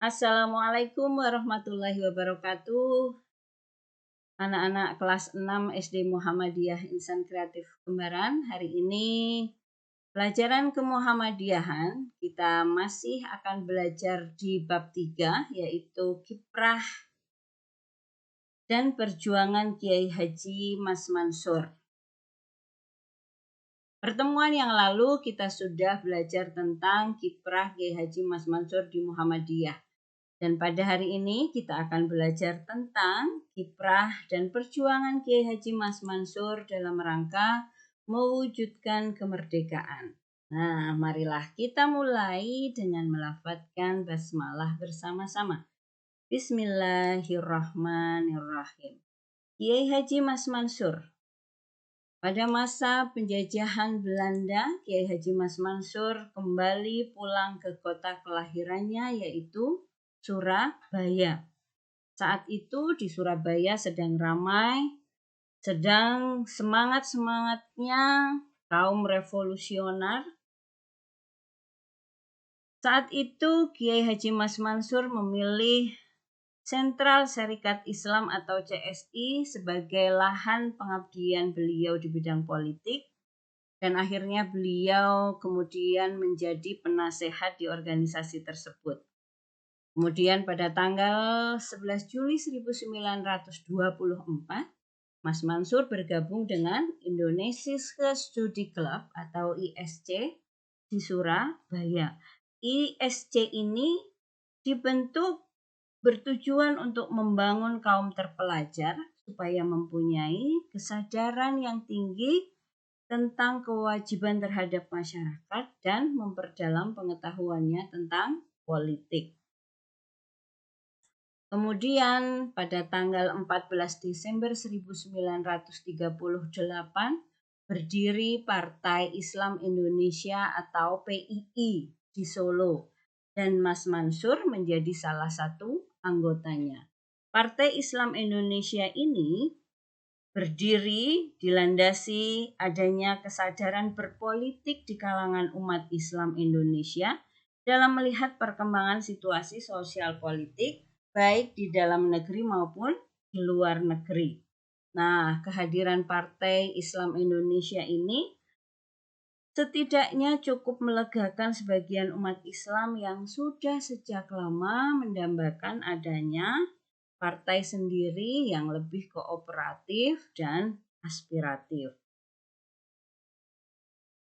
Assalamualaikum warahmatullahi wabarakatuh. Anak-anak kelas 6 SD Muhammadiyah Insan Kreatif Kembaran. Hari ini pelajaran kemuhammadiyahan kita masih akan belajar di bab 3 yaitu kiprah dan perjuangan Kiai Haji Mas Mansur. Pertemuan yang lalu kita sudah belajar tentang kiprah Kiai Haji Mas Mansur di Muhammadiyah. Dan pada hari ini kita akan belajar tentang kiprah dan perjuangan Kiai Haji Mas Mansur dalam rangka mewujudkan kemerdekaan. Nah, marilah kita mulai dengan melafadzkan basmalah bersama-sama. Bismillahirrahmanirrahim. Kiai Haji Mas Mansur. Pada masa penjajahan Belanda, Kiai Haji Mas Mansur kembali pulang ke kota kelahirannya yaitu Surabaya. Saat itu di Surabaya sedang ramai, sedang semangat-semangatnya kaum revolusioner. Saat itu Kiai Haji Mas Mansur memilih Sentral Syarikat Islam atau CSI sebagai lahan pengabdian beliau di bidang politik. Dan akhirnya beliau kemudian menjadi penasehat di organisasi tersebut. Kemudian pada tanggal 11 Juli 1924, Mas Mansur bergabung dengan Indonesia Studi Club atau ISC di Surabaya. ISC ini dibentuk bertujuan untuk membangun kaum terpelajar supaya mempunyai kesadaran yang tinggi tentang kewajiban terhadap masyarakat dan memperdalam pengetahuannya tentang politik. Kemudian pada tanggal 14 Desember 1938 berdiri Partai Islam Indonesia atau PII di Solo dan Mas Mansur menjadi salah satu anggotanya. Partai Islam Indonesia ini berdiri dilandasi adanya kesadaran berpolitik di kalangan umat Islam Indonesia dalam melihat perkembangan situasi sosial politik baik di dalam negeri maupun di luar negeri. Nah, kehadiran Partai Islam Indonesia ini setidaknya cukup melegakan sebagian umat Islam yang sudah sejak lama mendambakan adanya partai sendiri yang lebih kooperatif dan aspiratif.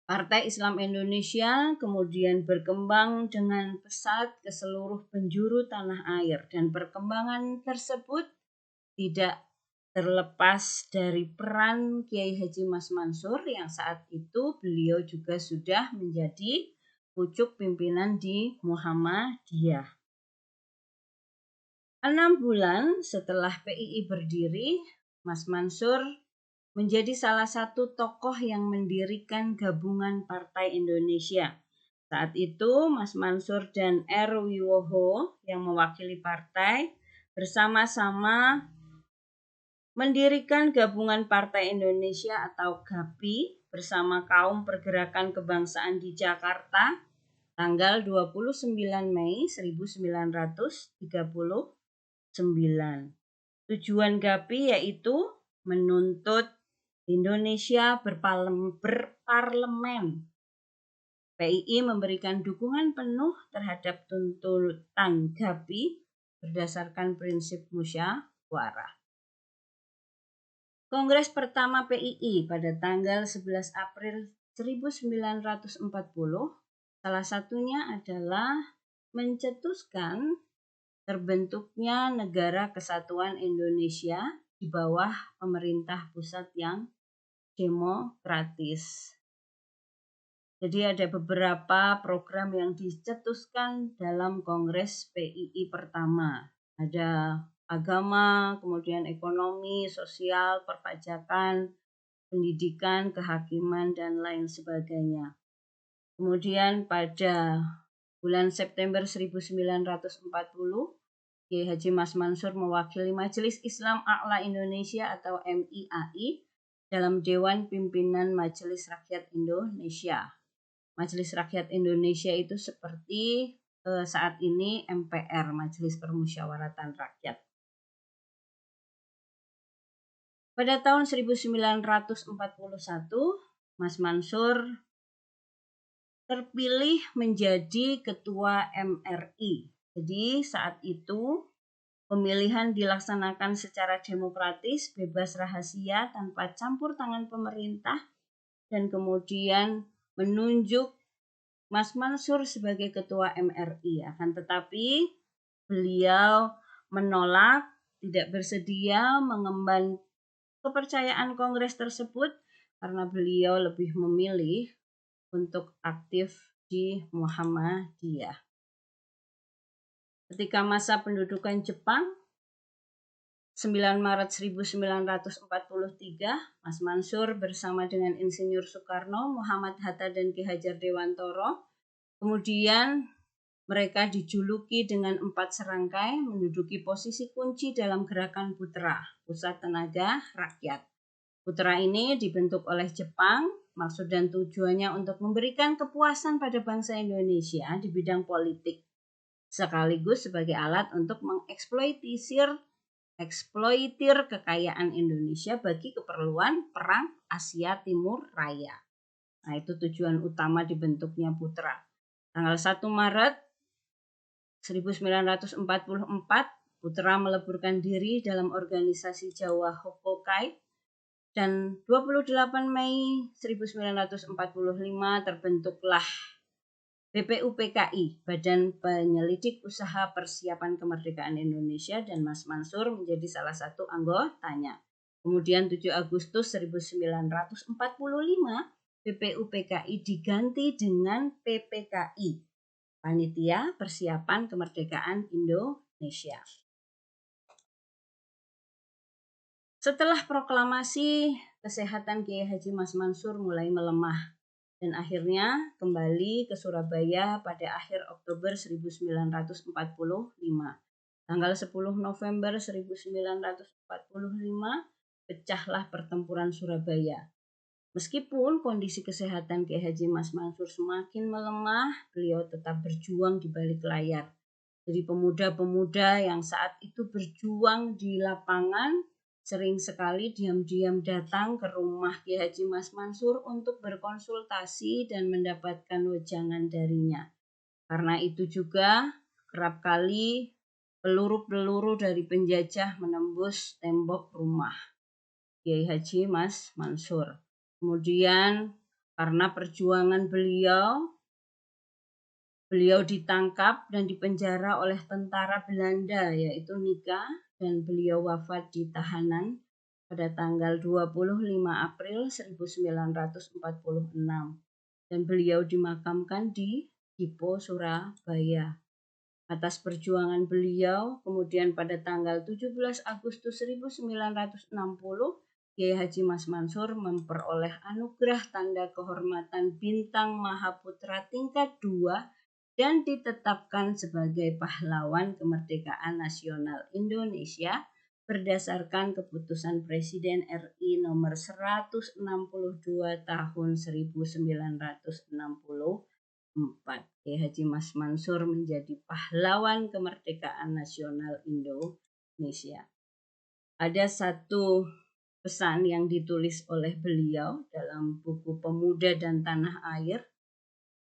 Partai Islam Indonesia kemudian berkembang dengan pesat ke seluruh penjuru tanah air dan perkembangan tersebut tidak terlepas dari peran Kiai Haji Mas Mansur yang saat itu beliau juga sudah menjadi pucuk pimpinan di Muhammadiyah. 6 bulan setelah PII berdiri, Mas Mansur menjadi salah satu tokoh yang mendirikan Gabungan Partai Indonesia. Saat itu Mas Mansur dan R. Wiwoho yang mewakili partai bersama-sama mendirikan Gabungan Partai Indonesia atau GAPI bersama kaum pergerakan kebangsaan di Jakarta tanggal 29 Mei 1939. Tujuan GAPI yaitu menuntut Indonesia berparlemen. PII memberikan dukungan penuh terhadap tuntutan GAPI berdasarkan prinsip musyawarah. Kongres pertama PII pada tanggal 11 April 1940 salah satunya adalah mencetuskan terbentuknya Negara Kesatuan Indonesia di bawah pemerintah pusat yang demokratis. Jadi ada beberapa program yang dicetuskan dalam Kongres PII pertama. Ada agama, kemudian ekonomi, sosial, perpajakan, pendidikan, kehakiman, dan lain sebagainya. Kemudian pada bulan September 1940, Kiai Haji Mas Mansur mewakili Majelis Islam A'la Indonesia atau MIAI dalam Dewan Pimpinan Majelis Rakyat Indonesia. Majelis Rakyat Indonesia itu seperti saat ini MPR, Majelis Permusyawaratan Rakyat. Pada tahun 1941, Mas Mansur terpilih menjadi Ketua MRI. Jadi saat itu pemilihan dilaksanakan secara demokratis, bebas rahasia, tanpa campur tangan pemerintah, dan kemudian menunjuk Mas Mansur sebagai Ketua MRI. Akan tetapi beliau menolak, tidak bersedia mengemban kepercayaan Kongres tersebut karena beliau lebih memilih untuk aktif di Muhammadiyah. Ketika masa pendudukan Jepang, 9 Maret 1943, Mas Mansur bersama dengan Insinyur Soekarno, Muhammad Hatta, dan Ki Hajar Dewantoro, kemudian mereka dijuluki dengan 4 serangkai menduduki posisi kunci dalam gerakan Putra, Pusat Tenaga Rakyat. Putra ini dibentuk oleh Jepang, maksud dan tujuannya untuk memberikan kepuasan pada bangsa Indonesia di bidang politik, sekaligus sebagai alat untuk mengeksploitir kekayaan Indonesia bagi keperluan Perang Asia Timur Raya. Nah, itu tujuan utama dibentuknya Putra. Tanggal 1 Maret 1944, Putra meleburkan diri dalam organisasi Jawa Hokokai, dan 28 Mei 1945 terbentuklah BPUPKI, Badan Penyelidik Usaha Persiapan Kemerdekaan Indonesia, dan Mas Mansur menjadi salah satu anggotanya. Kemudian 7 Agustus 1945, BPUPKI diganti dengan PPKI, Panitia Persiapan Kemerdekaan Indonesia. Setelah proklamasi, kesehatan Kiai Haji Mas Mansur mulai melemah dan akhirnya kembali ke Surabaya pada akhir Oktober 1945. Tanggal 10 November 1945, pecahlah pertempuran Surabaya. Meskipun kondisi kesehatan Kiai Haji Mas Mansur semakin melemah, beliau tetap berjuang di balik layar. Jadi pemuda-pemuda yang saat itu berjuang di lapangan sering sekali diam-diam datang ke rumah Kiai Haji Mas Mansur untuk berkonsultasi dan mendapatkan wejangan darinya. Karena itu juga kerap kali peluru-peluru dari penjajah menembus tembok rumah Kiai Haji Mas Mansur. Kemudian karena perjuangan beliau ditangkap dan dipenjara oleh tentara Belanda, yaitu Nika, dan beliau wafat di tahanan pada tanggal 25 April 1946. Dan beliau dimakamkan di Dipo, Surabaya. Atas perjuangan beliau, kemudian pada tanggal 17 Agustus 1960, Kiai Haji Mas Mansur memperoleh anugerah tanda kehormatan Bintang Mahaputra tingkat 2 dan ditetapkan sebagai pahlawan kemerdekaan nasional Indonesia berdasarkan keputusan Presiden RI nomor 162 tahun 1964. Kiai Haji Mas Mansur menjadi pahlawan kemerdekaan nasional Indonesia. Ada satu pesan yang ditulis oleh beliau dalam buku Pemuda dan Tanah Air.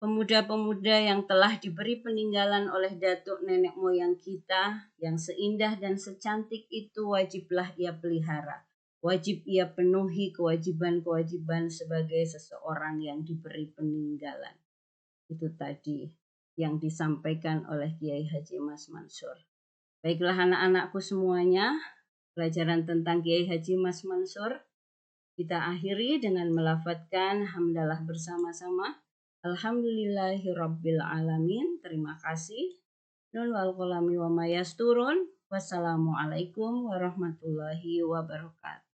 Pemuda-pemuda yang telah diberi peninggalan oleh datuk nenek moyang kita, yang seindah dan secantik itu wajiblah ia pelihara. Wajib ia penuhi kewajiban-kewajiban sebagai seseorang yang diberi peninggalan. Itu tadi yang disampaikan oleh Kiai Haji Mas Mansur. Baiklah anak-anakku semuanya, pelajaran tentang Kiai Haji Mas Mansur kita akhiri dengan melafadzkan hamdalah bersama-sama. Alhamdulillahirabbil alamin. Terima kasih. Nun wal qalami wa ma yasturun. Wassalamualaikum warahmatullahi wabarakatuh.